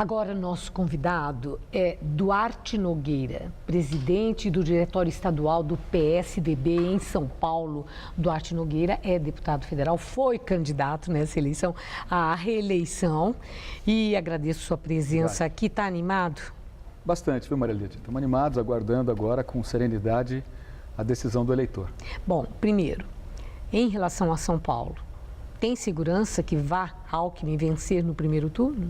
Agora, nosso convidado é Duarte Nogueira, presidente do Diretório Estadual do PSDB em São Paulo. Duarte Nogueira é deputado federal, foi candidato nessa eleição à reeleição e agradeço sua presença aqui. Está animado? Bastante, viu, Maria Lídia? Estamos animados, aguardando agora com serenidade a decisão do eleitor. Bom, primeiro, em relação a São Paulo, tem segurança que vá Alckmin vencer no primeiro turno?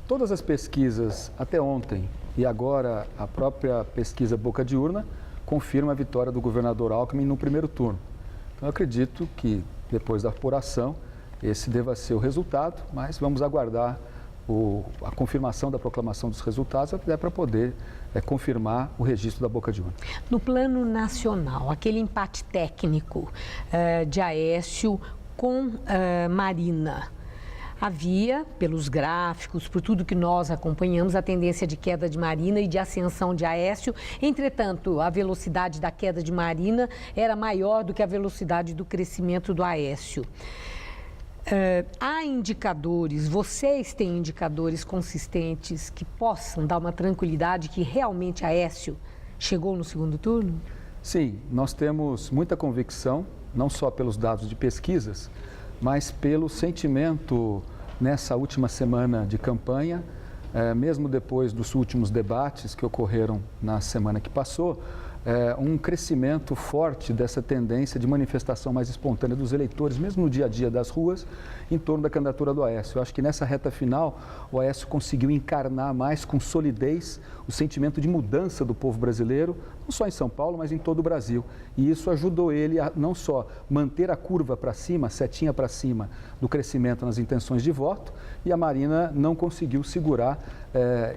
Todas as pesquisas até ontem e agora a própria pesquisa Boca de Urna confirma a vitória do governador Alckmin no primeiro turno. Então eu acredito que depois da apuração esse deva ser o resultado, mas vamos aguardar a confirmação da proclamação dos resultados até para poder confirmar o registro da Boca de Urna. No plano nacional, aquele empate técnico de Aécio com Marina, havia, pelos gráficos, por tudo que nós acompanhamos, a tendência de queda de Marina e de ascensão de Aécio. Entretanto, a velocidade da queda de Marina era maior do que a velocidade do crescimento do Aécio. Há indicadores, vocês têm indicadores consistentes que possam dar uma tranquilidade que realmente Aécio chegou no segundo turno? Sim, nós temos muita convicção, não só pelos dados de pesquisas, mas pelo sentimento nessa última semana de campanha, mesmo depois dos últimos debates que ocorreram na semana que passou, um crescimento forte dessa tendência de manifestação mais espontânea dos eleitores, mesmo no dia a dia das ruas, em torno da candidatura do Aécio. Eu acho que nessa reta final, o Aécio conseguiu encarnar mais com solidez o sentimento de mudança do povo brasileiro, não só em São Paulo, mas em todo o Brasil. E isso ajudou ele a não só manter a curva para cima, a setinha para cima do crescimento nas intenções de voto, e a Marina não conseguiu segurar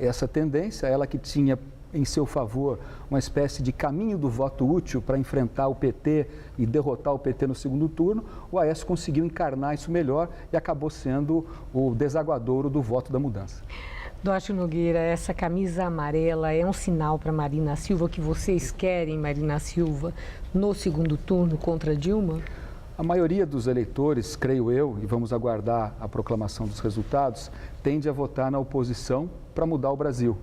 essa tendência, ela que tinha em seu favor uma espécie de caminho do voto útil para enfrentar o PT e derrotar o PT no segundo turno, o Aécio conseguiu encarnar isso melhor e acabou sendo o desaguadouro do voto da mudança. Duarte Nogueira, essa camisa amarela é um sinal para Marina Silva que vocês querem Marina Silva no segundo turno contra Dilma? A maioria dos eleitores, creio eu, e vamos aguardar a proclamação dos resultados, tende a votar na oposição para mudar o Brasil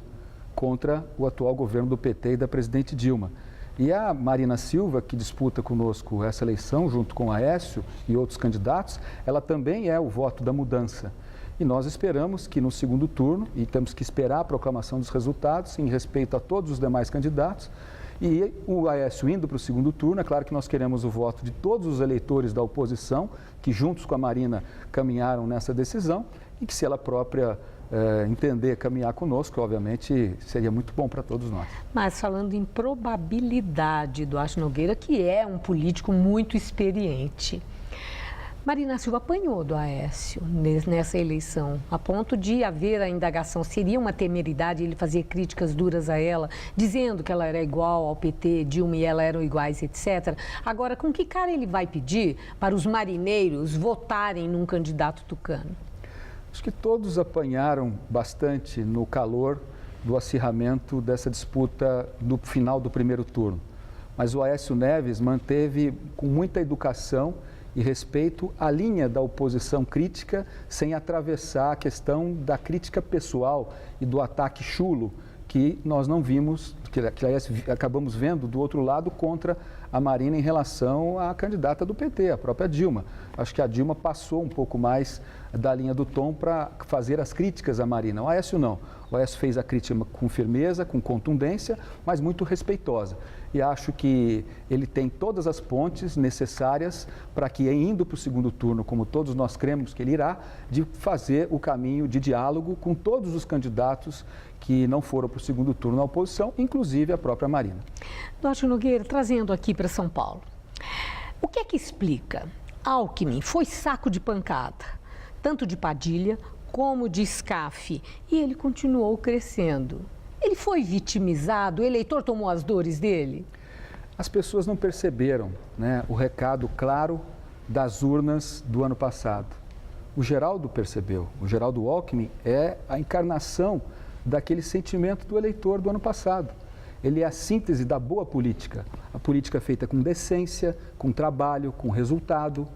contra o atual governo do PT e da presidente Dilma. E a Marina Silva, que disputa conosco essa eleição, junto com Aécio e outros candidatos, ela também é o voto da mudança. E nós esperamos que no segundo turno, e temos que esperar a proclamação dos resultados, em respeito a todos os demais candidatos, e o Aécio indo para o segundo turno, é claro que nós queremos o voto de todos os eleitores da oposição, que juntos com a Marina caminharam nessa decisão, e que se ela própria entender, caminhar conosco, obviamente, seria muito bom para todos nós. Mas falando em probabilidade, Duarte Nogueira, que é um político muito experiente, Marina Silva apanhou do Aécio nessa eleição, a ponto de haver a indagação. Seria uma temeridade ele fazer críticas duras a ela, dizendo que ela era igual ao PT, Dilma e ela eram iguais, etc. Agora, com que cara ele vai pedir para os marineiros votarem num candidato tucano? Acho que todos apanharam bastante no calor do acirramento dessa disputa do final do primeiro turno. Mas o Aécio Neves manteve com muita educação e respeito a linha da oposição crítica, sem atravessar a questão da crítica pessoal e do ataque chulo que nós não vimos, que acabamos vendo do outro lado contra a Marina em relação à candidata do PT, a própria Dilma. Acho que a Dilma passou um pouco mais da linha do tom para fazer as críticas à Marina. O Aécio não. O Aécio fez a crítica com firmeza, com contundência, mas muito respeitosa. E acho que ele tem todas as pontes necessárias para que, indo para o segundo turno, como todos nós cremos que ele irá, de fazer o caminho de diálogo com todos os candidatos que não foram para o segundo turno na oposição, inclusive a própria Marina. Duarte Nogueira, trazendo aqui para São Paulo, o que é que explica? Alckmin foi saco de pancada, tanto de Padilha como de Scaff, e ele continuou crescendo. Ele foi vitimizado? O eleitor tomou as dores dele? As pessoas não perceberam, né, o recado claro das urnas do ano passado. O Geraldo percebeu. O Geraldo Alckmin é a encarnação daquele sentimento do eleitor do ano passado. Ele é a síntese da boa política. A política feita com decência, com trabalho, com resultado,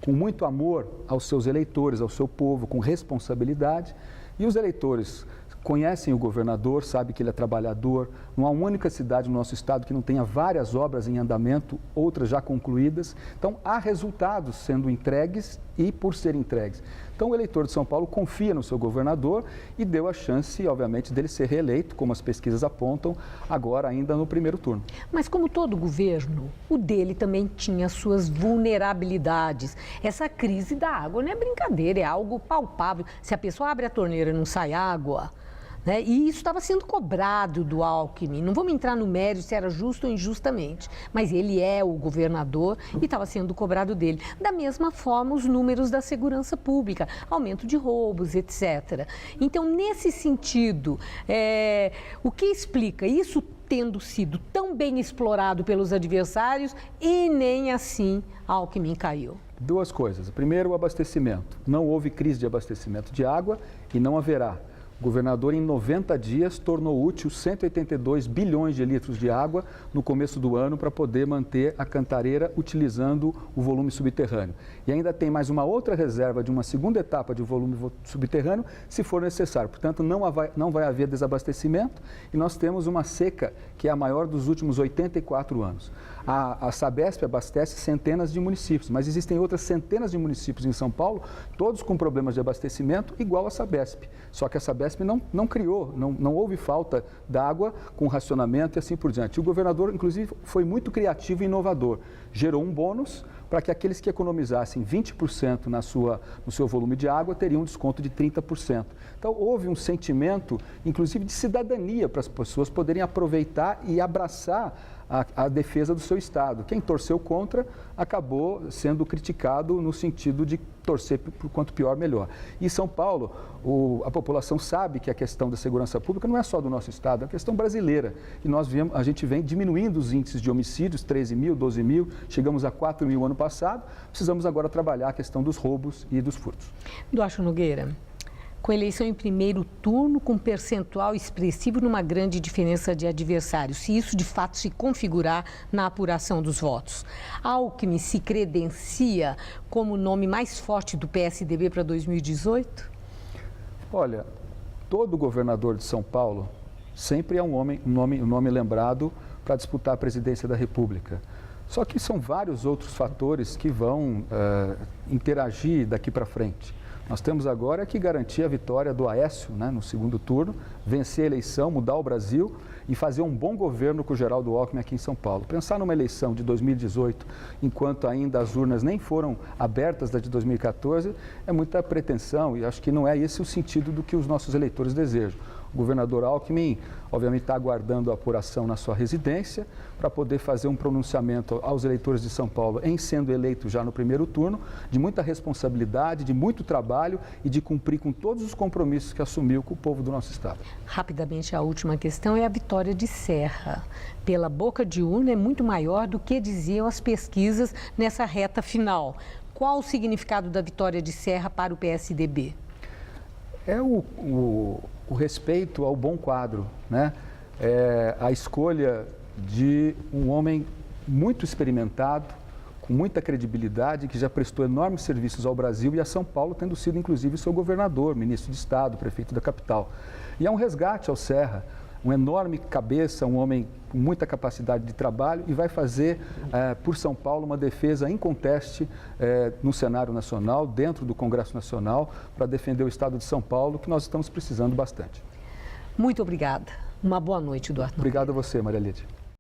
com muito amor aos seus eleitores, ao seu povo, com responsabilidade. E os eleitores conhecem o governador, sabem que ele é trabalhador. Não há uma única cidade no nosso estado que não tenha várias obras em andamento, outras já concluídas. Então, há resultados sendo entregues e por serem entregues. Então, o eleitor de São Paulo confia no seu governador e deu a chance, obviamente, dele ser reeleito, como as pesquisas apontam, agora ainda no primeiro turno. Mas como todo governo, o dele também tinha suas vulnerabilidades. Essa crise da água não é brincadeira, é algo palpável. Se a pessoa abre a torneira e não sai água, né? E isso estava sendo cobrado do Alckmin. Não vamos entrar no mérito se era justo ou injustamente, mas ele é o governador e estava sendo cobrado dele. Da mesma forma, os números da segurança pública, aumento de roubos, etc. Então, nesse sentido, o que explica isso tendo sido tão bem explorado pelos adversários e nem assim Alckmin caiu? Duas coisas. Primeiro, o abastecimento. Não houve crise de abastecimento de água e não haverá. O governador, em 90 dias, tornou útil 182 bilhões de litros de água no começo do ano para poder manter a cantareira utilizando o volume subterrâneo. E ainda tem mais uma outra reserva de uma segunda etapa de volume subterrâneo, se for necessário. Portanto, não vai haver desabastecimento e nós temos uma seca que é a maior dos últimos 84 anos. A Sabesp abastece centenas de municípios, mas existem outras centenas de municípios em São Paulo, todos com problemas de abastecimento igual a Sabesp. Só que a Sabesp não criou, não houve falta d'água com racionamento e assim por diante. O governador, inclusive, foi muito criativo e inovador. Gerou um bônus para que aqueles que economizassem 20% no seu volume de água teriam um desconto de 30%. Então, houve um sentimento, inclusive, de cidadania para as pessoas poderem aproveitar e abraçar a defesa do seu Estado. Quem torceu contra acabou sendo criticado no sentido de torcer por quanto pior, melhor. E São Paulo, a população sabe que a questão da segurança pública não é só do nosso Estado, é uma questão brasileira. E a gente vem diminuindo os índices de homicídios, 13 mil, 12 mil, chegamos a 4 mil ano passado. Precisamos agora trabalhar a questão dos roubos e dos furtos. Duarte Nogueira, com eleição em primeiro turno, com percentual expressivo numa grande diferença de adversários, se isso de fato se configurar na apuração dos votos, Alckmin se credencia como o nome mais forte do PSDB para 2018? Olha, todo governador de São Paulo sempre é um nome lembrado para disputar a presidência da República. Só que são vários outros fatores que vão interagir daqui para frente. Nós temos agora que garantir a vitória do Aécio, né, no segundo turno, vencer a eleição, mudar o Brasil e fazer um bom governo com o Geraldo Alckmin aqui em São Paulo. Pensar numa eleição de 2018, enquanto ainda as urnas nem foram abertas da de 2014, é muita pretensão e acho que não é esse o sentido do que os nossos eleitores desejam. O governador Alckmin, obviamente, está aguardando a apuração na sua residência para poder fazer um pronunciamento aos eleitores de São Paulo em sendo eleito já no primeiro turno, de muita responsabilidade, de muito trabalho e de cumprir com todos os compromissos que assumiu com o povo do nosso Estado. Rapidamente, a última questão é a vitória de Serra. Pela boca de urna é muito maior do que diziam as pesquisas nessa reta final. Qual o significado da vitória de Serra para o PSDB? É o respeito ao bom quadro, né? É a escolha de um homem muito experimentado, com muita credibilidade, que já prestou enormes serviços ao Brasil e a São Paulo, tendo sido inclusive seu governador, ministro de Estado, prefeito da capital. E é um resgate ao Serra, um enorme cabeça, um homem com muita capacidade de trabalho e vai fazer por São Paulo uma defesa inconteste no cenário nacional, dentro do Congresso Nacional, para defender o Estado de São Paulo, que nós estamos precisando bastante. Muito obrigada. Uma boa noite, Duarte. Obrigado a você, Maria Lídia.